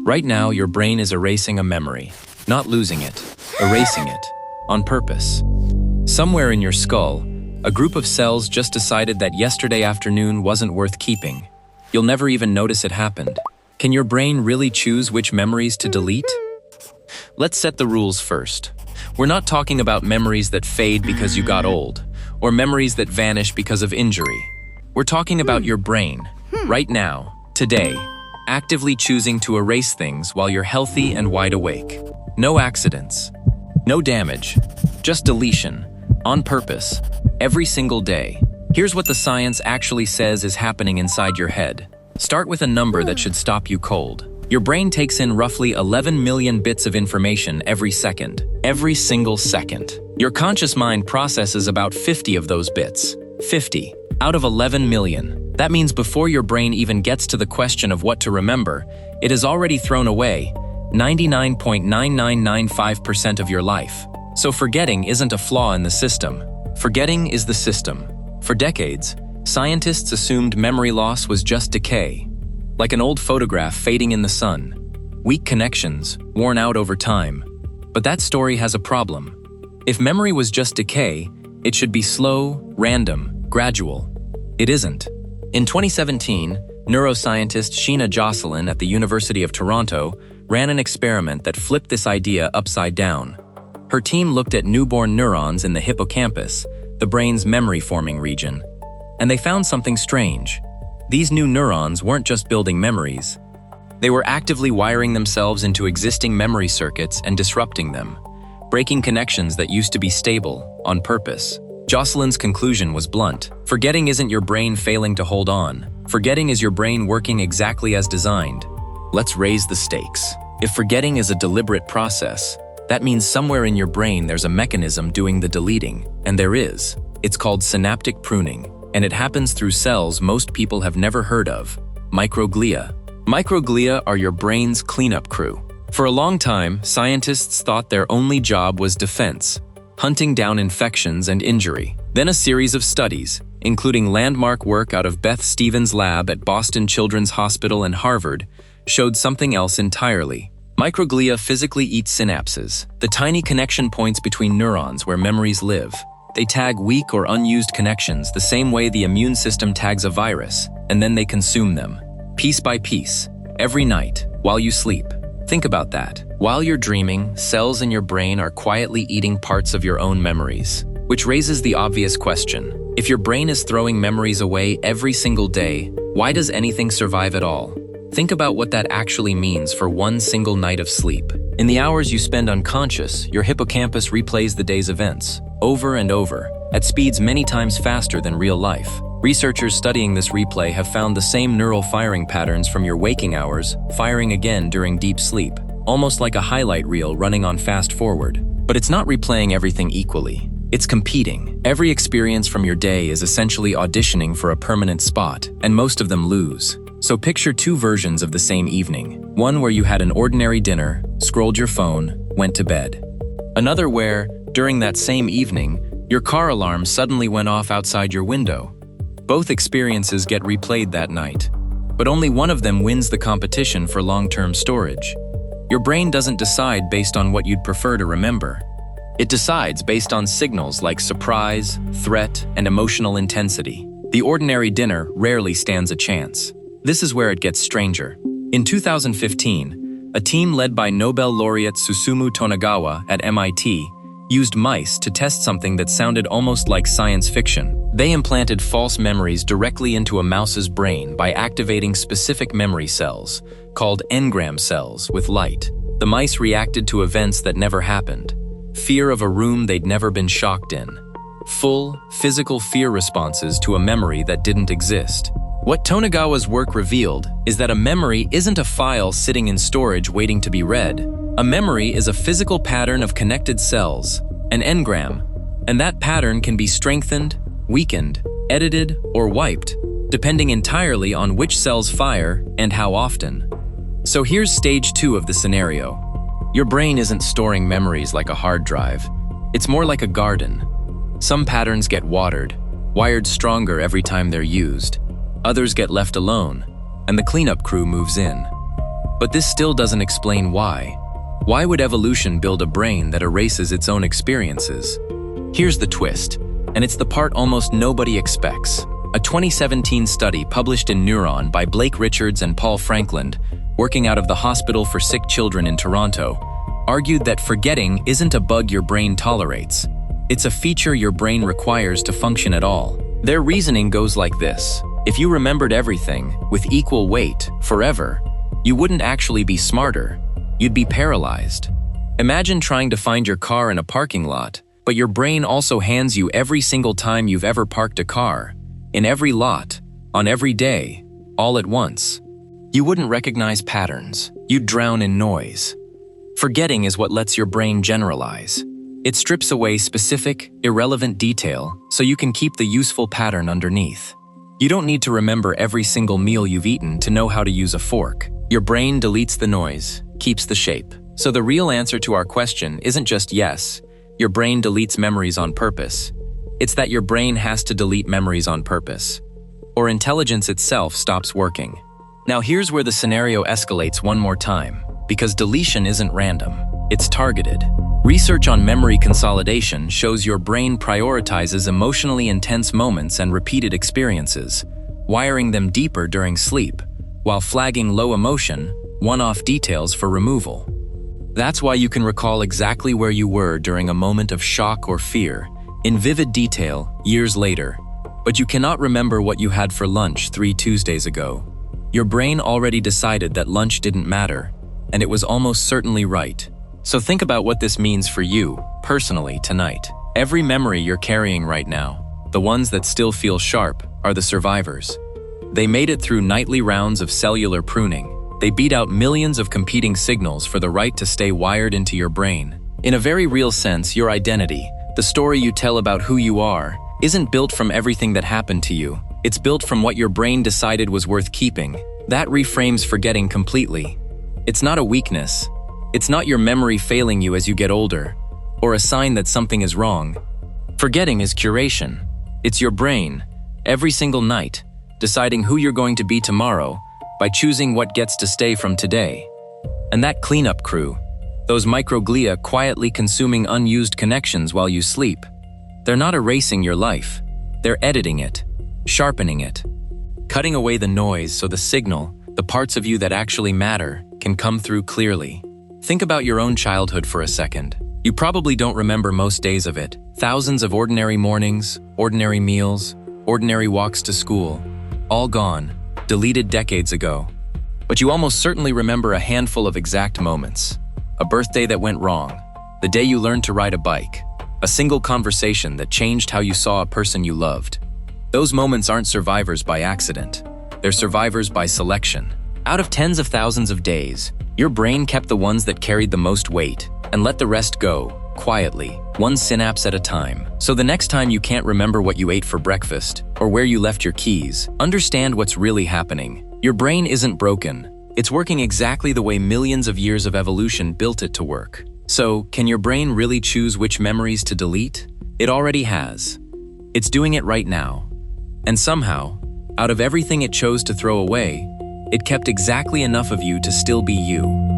Right now, your brain is erasing a memory, not losing it, erasing it, on purpose. Somewhere in your skull, a group of cells just decided that yesterday afternoon wasn't worth keeping. You'll never even notice it happened. Can your brain really choose which memories to delete? Let's set the rules first. We're not talking about memories that fade because you got old, or memories that vanish because of injury. We're talking about your brain, right now, today, actively choosing to erase things while you're healthy and wide awake. No accidents, no damage, just deletion, on purpose, every single day. Here's what the science actually says is happening inside your head. Start with a number that should stop you cold. Your brain takes in roughly 11 million bits of information every second, every single second. Your conscious mind processes about 50 of those bits. 50 out of 11 million. That means before your brain even gets to the question of what to remember, it has already thrown away 99.9995% of your life. So forgetting isn't a flaw in the system. Forgetting is the system. For decades, scientists assumed memory loss was just decay, like an old photograph fading in the sun. Weak connections, worn out over time. But that story has a problem. If memory was just decay, it should be slow, random, gradual. It isn't. In 2017, neuroscientist Sheena Josselin at the University of Toronto ran an experiment that flipped this idea upside down. Her team looked at newborn neurons in the hippocampus, the brain's memory-forming region, and they found something strange. These new neurons weren't just building memories. They were actively wiring themselves into existing memory circuits and disrupting them, breaking connections that used to be stable, on purpose. Josselin's conclusion was blunt. Forgetting isn't your brain failing to hold on. Forgetting is your brain working exactly as designed. Let's raise the stakes. If forgetting is a deliberate process, that means somewhere in your brain there's a mechanism doing the deleting, and there is. It's called synaptic pruning, and it happens through cells most people have never heard of, microglia. Microglia are your brain's cleanup crew. For a long time, scientists thought their only job was defense, hunting down infections and injury. Then a series of studies, including landmark work out of Beth Stevens' lab at Boston Children's Hospital and Harvard, showed something else entirely. Microglia physically eat synapses, the tiny connection points between neurons where memories live. They tag weak or unused connections the same way the immune system tags a virus, and then they consume them, piece by piece, every night, while you sleep. Think about that. While you're dreaming, cells in your brain are quietly eating parts of your own memories. Which raises the obvious question. If your brain is throwing memories away every single day, why does anything survive at all? Think about what that actually means for one single night of sleep. In the hours you spend unconscious, your hippocampus replays the day's events, over and over, at speeds many times faster than real life. Researchers studying this replay have found the same neural firing patterns from your waking hours firing again during deep sleep, almost like a highlight reel running on fast forward. But it's not replaying everything equally. It's competing. Every experience from your day is essentially auditioning for a permanent spot, and most of them lose. So picture two versions of the same evening. One where you had an ordinary dinner, scrolled your phone, went to bed. Another where, during that same evening, your car alarm suddenly went off outside your window. Both experiences get replayed that night, but only one of them wins the competition for long-term storage. Your brain doesn't decide based on what you'd prefer to remember. It decides based on signals like surprise, threat, and emotional intensity. The ordinary dinner rarely stands a chance. This is where it gets stranger. In 2015, a team led by Nobel laureate Susumu Tonegawa at MIT used mice to test something that sounded almost like science fiction. They implanted false memories directly into a mouse's brain by activating specific memory cells, called engram cells, with light. The mice reacted to events that never happened. Fear of a room they'd never been shocked in. Full, physical fear responses to a memory that didn't exist. What Tonegawa's work revealed is that a memory isn't a file sitting in storage waiting to be read. A memory is a physical pattern of connected cells, an engram, and that pattern can be strengthened, weakened, edited, or wiped, depending entirely on which cells fire and how often. So here's stage 2 of the scenario. Your brain isn't storing memories like a hard drive. It's more like a garden. Some patterns get watered, wired stronger every time they're used. Others get left alone, and the cleanup crew moves in. But this still doesn't explain why. Why would evolution build a brain that erases its own experiences? Here's the twist, and it's the part almost nobody expects. A 2017 study published in Neuron by Blake Richards and Paul Franklin, working out of the Hospital for Sick Children in Toronto, argued that forgetting isn't a bug your brain tolerates. It's a feature your brain requires to function at all. Their reasoning goes like this. If you remembered everything, with equal weight, forever, you wouldn't actually be smarter. You'd be paralyzed. Imagine trying to find your car in a parking lot, but your brain also hands you every single time you've ever parked a car, in every lot, on every day, all at once. You wouldn't recognize patterns. You'd drown in noise. Forgetting is what lets your brain generalize. It strips away specific, irrelevant detail so you can keep the useful pattern underneath. You don't need to remember every single meal you've eaten to know how to use a fork. Your brain deletes the noise, keeps the shape. So the real answer to our question isn't just yes, your brain deletes memories on purpose. It's that your brain has to delete memories on purpose, or intelligence itself stops working. Now here's where the scenario escalates one more time, because deletion isn't random, it's targeted. Research on memory consolidation shows your brain prioritizes emotionally intense moments and repeated experiences, wiring them deeper during sleep, while flagging low emotion, one-off details for removal. That's why you can recall exactly where you were during a moment of shock or fear, in vivid detail, years later, but you cannot remember what you had for lunch 3 Tuesdays ago. Your brain already decided that lunch didn't matter, and it was almost certainly right. So think about what this means for you, personally, tonight. Every memory you're carrying right now, the ones that still feel sharp, are the survivors. They made it through nightly rounds of cellular pruning. They beat out millions of competing signals for the right to stay wired into your brain. In a very real sense, your identity, the story you tell about who you are, isn't built from everything that happened to you. It's built from what your brain decided was worth keeping. That reframes forgetting completely. It's not a weakness. It's not your memory failing you as you get older, or a sign that something is wrong. Forgetting is curation. It's your brain, every single night, deciding who you're going to be tomorrow by choosing what gets to stay from today. And that cleanup crew, those microglia quietly consuming unused connections while you sleep, they're not erasing your life. They're editing it, sharpening it, cutting away the noise so the signal, the parts of you that actually matter, can come through clearly. Think about your own childhood for a second. You probably don't remember most days of it. Thousands of ordinary mornings, ordinary meals, ordinary walks to school, all gone, deleted decades ago. But you almost certainly remember a handful of exact moments. A birthday that went wrong, the day you learned to ride a bike, a single conversation that changed how you saw a person you loved. Those moments aren't survivors by accident. They're survivors by selection. Out of tens of thousands of days, your brain kept the ones that carried the most weight and let the rest go, quietly, one synapse at a time. So the next time you can't remember what you ate for breakfast or where you left your keys, understand what's really happening. Your brain isn't broken. It's working exactly the way millions of years of evolution built it to work. So, can your brain really choose which memories to delete? It already has. It's doing it right now. And somehow, out of everything it chose to throw away, it kept exactly enough of you to still be you.